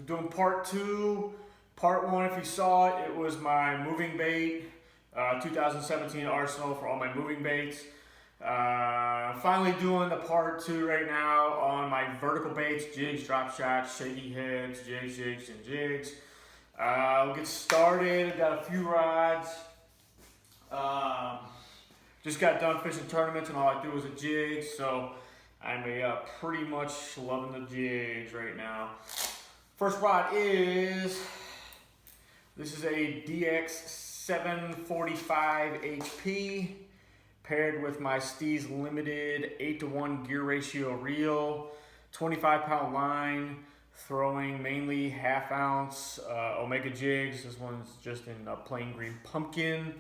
doing part two. Part one, if you saw it, it was my moving bait, 2017 arsenal for all my moving baits. Finally doing the part two right now on my vertical baits, jigs, drop shots, shaky heads, jigs, and jigs. We'll get started. I've got a few rods. Just got done fishing tournaments and all I do is a jig, so I'm pretty much loving the jigs right now. First rod is, this is a DX 745 HP paired with my Steez Limited 8-to-1 gear ratio reel, 25-pound line, throwing mainly half-ounce Omega jigs. This one's just in a plain green pumpkin.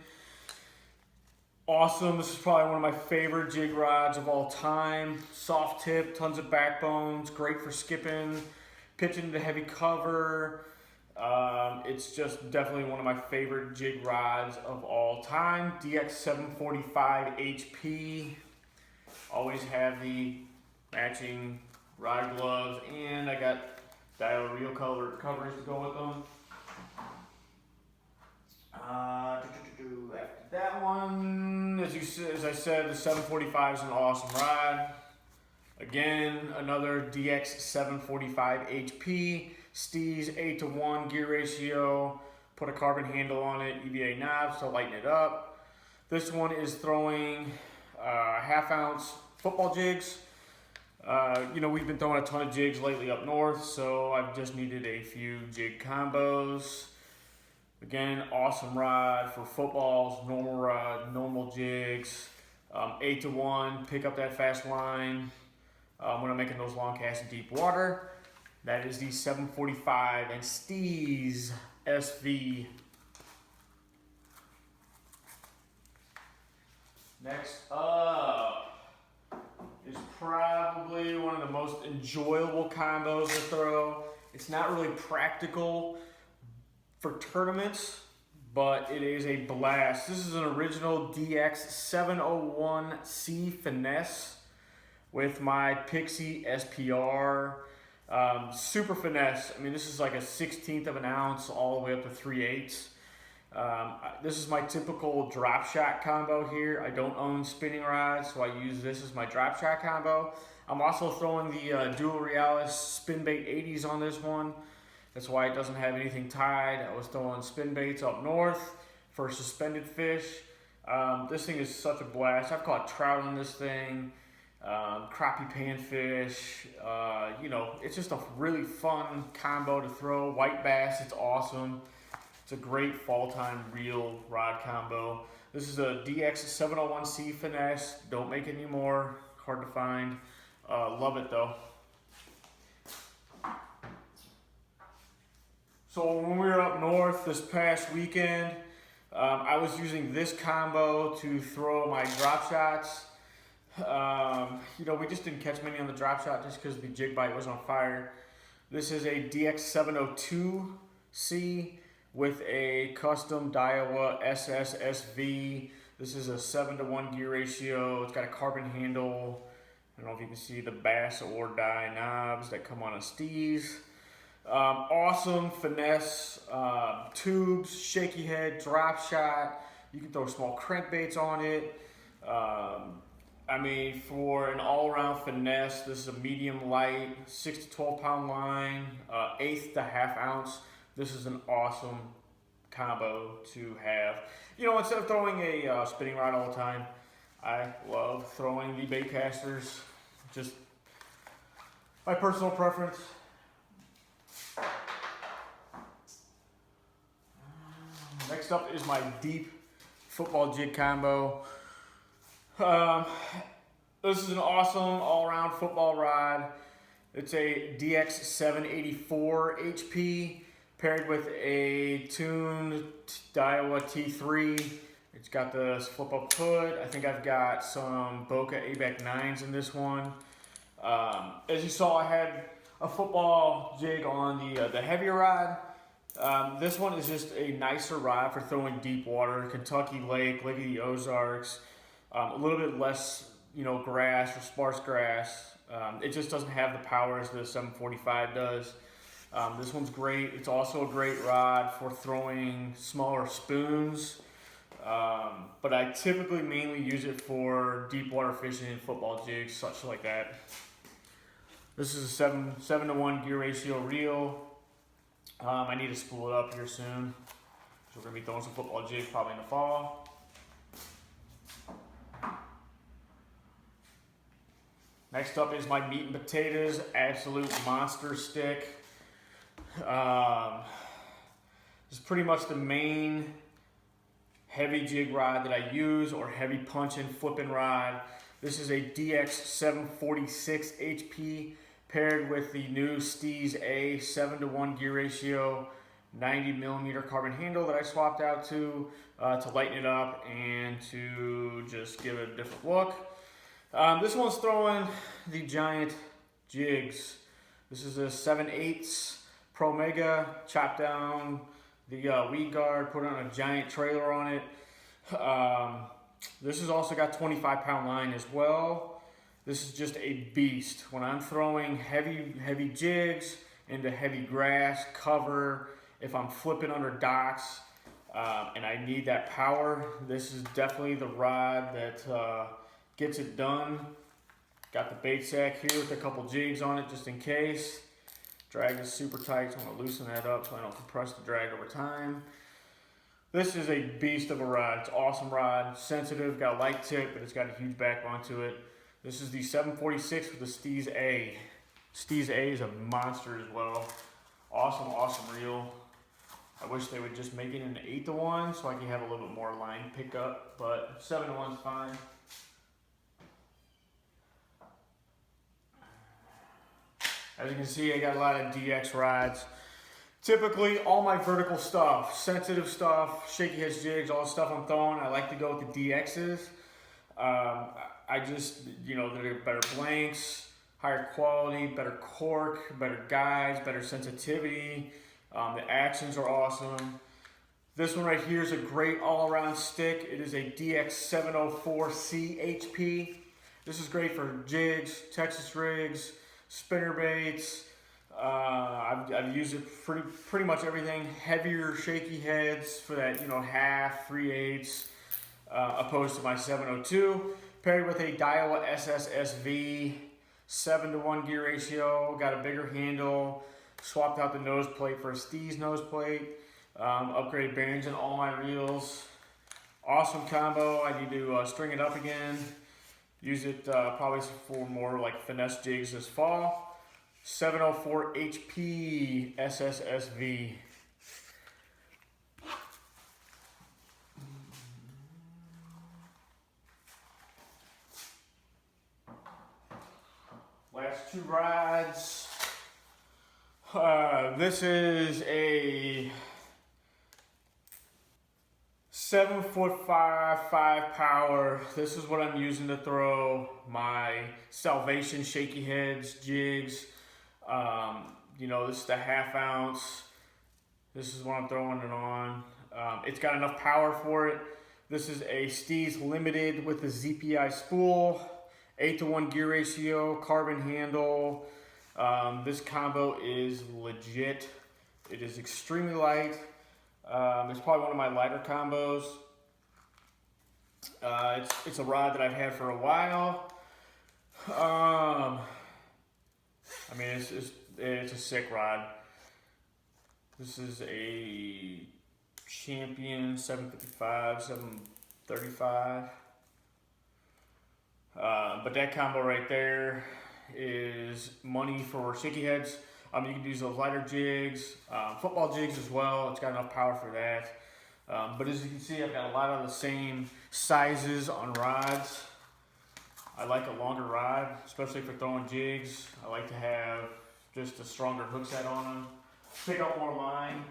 Awesome. This is probably one of my favorite jig rods of all time. Soft tip, tons of backbones, great for skipping, pitching into heavy cover. It's just definitely one of my favorite jig rods of all time. DX 745 HP. Always have the matching rod gloves, and I got Daiwa reel covers to go with them. After that one, as I said, the 745 is an awesome rod. Again, another DX 745 HP, Steez 8-to-1 gear ratio, put a carbon handle on it, EVA knobs to lighten it up. This one is throwing half-ounce football jigs. We've been throwing a ton of jigs lately up north, so I've just needed a few jig combos. Again, awesome rod for footballs, normal rod, normal jigs, 8-to-1, pick up that fast line when I'm making those long casts in deep water. That is the 745 and Steez SV. Next up is probably one of the most enjoyable combos to throw. It's not really practical for tournaments, but it is a blast. This is an original DX 701C finesse with my Pixie SPR. Super finesse. I mean, this is like a 1/16 of an ounce all the way up to 3/8. This is my typical drop shot combo here. I don't own spinning rods, so I use this as my drop shot combo. I'm also throwing the Dual Realis spin bait 80s on this one. That's why it doesn't have anything tied. I was throwing spin baits up north for suspended fish. This thing is such a blast. I've caught trout on this thing, crappie panfish. It's just a really fun combo to throw. White bass, it's awesome. It's a great fall time reel rod combo. This is a DX 701C finesse. Don't make it anymore. Hard to find. Love it though. So when we were up north this past weekend, I was using this combo to throw my drop shots. We just didn't catch many on the drop shot just because the jig bite was on fire. This is a DX 702C with a custom Daiwa SSSV. This is a 7-to-1 gear ratio. It's got a carbon handle. I don't know if you can see the bass or die knobs that come on a Steez. Awesome finesse, tubes, shaky head, drop shot. You can throw small crankbaits on it. For an all-around finesse, this is a medium light, 6 to 12 pound line, 1/8 to half ounce. This is an awesome combo to have. Instead of throwing a spinning rod all the time, I love throwing the bait casters. Just my personal preference. Next up is my deep football jig combo. This is an awesome all-around football rod. It's a DX 784 HP paired with a tuned Daiwa T3. It's got the flip-up hood. I think I've got some Boca ABEC 9s in this one. As you saw, I had a football jig on the heavier rod. This one is just a nicer rod for throwing deep water, Kentucky Lake of the Ozarks. A little bit less, grass or sparse grass. It just doesn't have the power as the 745 does. This one's great. It's also a great rod for throwing smaller spoons. But I typically mainly use it for deep water fishing, football jigs, such like that. This is a 7-to-1 gear ratio reel. I need to spool it up here soon. So we're gonna be throwing some football jigs probably in the fall. Next up is my meat and potatoes, absolute monster stick. This is pretty much the main heavy jig rod that I use, or heavy punching, flipping rod. This is a DX 746 HP paired with the new Steez A 7-to-1 gear ratio 90mm carbon handle that I swapped out to lighten it up and to just give it a different look. This one's throwing the giant jigs. This is a 7/8 Pro Mega, chopped down the weed guard, put on a giant trailer on it. This has also got 25-pound line as well. This is just a beast. When I'm throwing heavy jigs into heavy grass, cover, if I'm flipping under docks, and I need that power, this is definitely the rod that gets it done. Got the bait sack here with a couple jigs on it just in case. Drag is super tight, so I'm gonna loosen that up so I don't compress the drag over time. This is a beast of a rod. It's an awesome rod, sensitive, got a light tip, but it's got a huge backbone to it. This is the 746 with the Steez A. Steez A is a monster as well. Awesome reel. I wish they would just make it an 8-to-1 so I can have a little bit more line pickup, but 7-to-1's fine. As you can see, I got a lot of DX rods. Typically, all my vertical stuff, sensitive stuff, shaky head jigs, all the stuff I'm throwing, I like to go with the DXs. I just, they're better blanks, higher quality, better cork, better guides, better sensitivity. The actions are awesome. This one right here is a great all-around stick. It is a DX 704C HP. This is great for jigs, Texas rigs, spinner baits. I've used it for pretty much everything. Heavier shaky heads for that, half, 3/8, opposed to my 702. Paired with a Daiwa SSSV 7-to-1 gear ratio. Got a bigger handle. Swapped out the nose plate for a Steez nose plate. Upgraded bearings in all my reels. Awesome combo. I need to string it up again. Use it probably for more like finesse jigs this fall. 704 HP SSSV. Last two rods. This is a 7'5", 5 power. This is what I'm using to throw my Salvation shaky heads, jigs. This is the 1/2 ounce. This is what I'm throwing it on. It's got enough power for it. This is a Steez Limited with a ZPI spool, 8-to-1 gear ratio, carbon handle. This combo is legit. It is extremely light. It's probably one of my lighter combos. It's a rod that I've had for a while. It's a sick rod. This is a Champion 755, 735. But that combo right there is money for shaky heads. You can use those lighter jigs, football jigs as well. It's got enough power for that. But as you can see, I've got a lot of the same sizes on rods. I like a longer rod, especially for throwing jigs. I like to have just a stronger hook set on them. Pick up more line.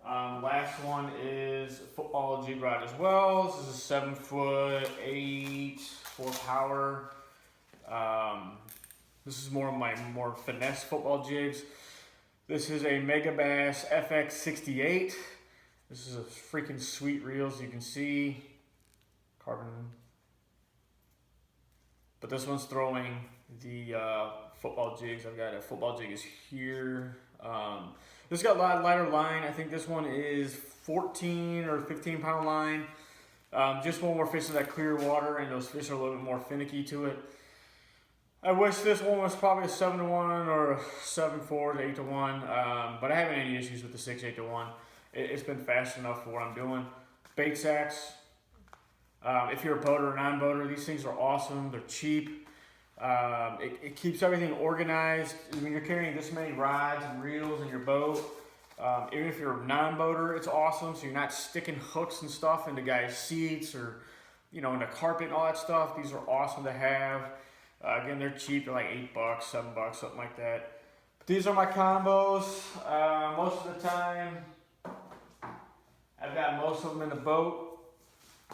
Last one is a football jig rod as well. This is a 7'8", 4 power. This is more of my finesse football jigs. This is a Mega Bass FX68. This is a freaking sweet reel, as you can see. Carbon. But this one's throwing the football jigs. I've got a football jig is here. This got a lot lighter line. I think this one is 14 or 15 pound line. Just when we're fishing that clear water and those fish are a little bit more finicky to it. I wish this one was probably a 7-1 or a 7-4 to 8-1, but I haven't any issues with the 6-8-1. It's been fast enough for what I'm doing. Bait sacks. If you're a boater or non-boater, these things are awesome. They're cheap. It keeps everything organized. When you're carrying this many rods and reels in your boat, even if you're a non-boater, it's awesome. So you're not sticking hooks and stuff into guys' seats or, you know, into carpet and all that stuff. These are awesome to have. Again, they're cheap. They're like $8, $7, something like that. But these are my combos. Most of the time, I've got most of them in the boat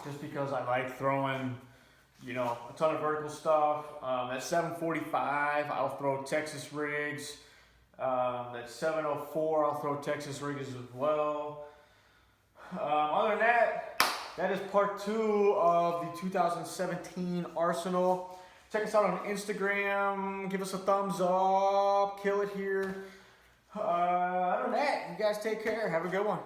just because I like throwing, you know, a ton of vertical stuff. At 745, I'll throw Texas rigs. At 704, I'll throw Texas rigs as well. Other than that, that is part 2 of the 2017 Arsenal. Check us out on Instagram. Give us a thumbs up. Kill it here. Other than that, you guys take care. Have a good one.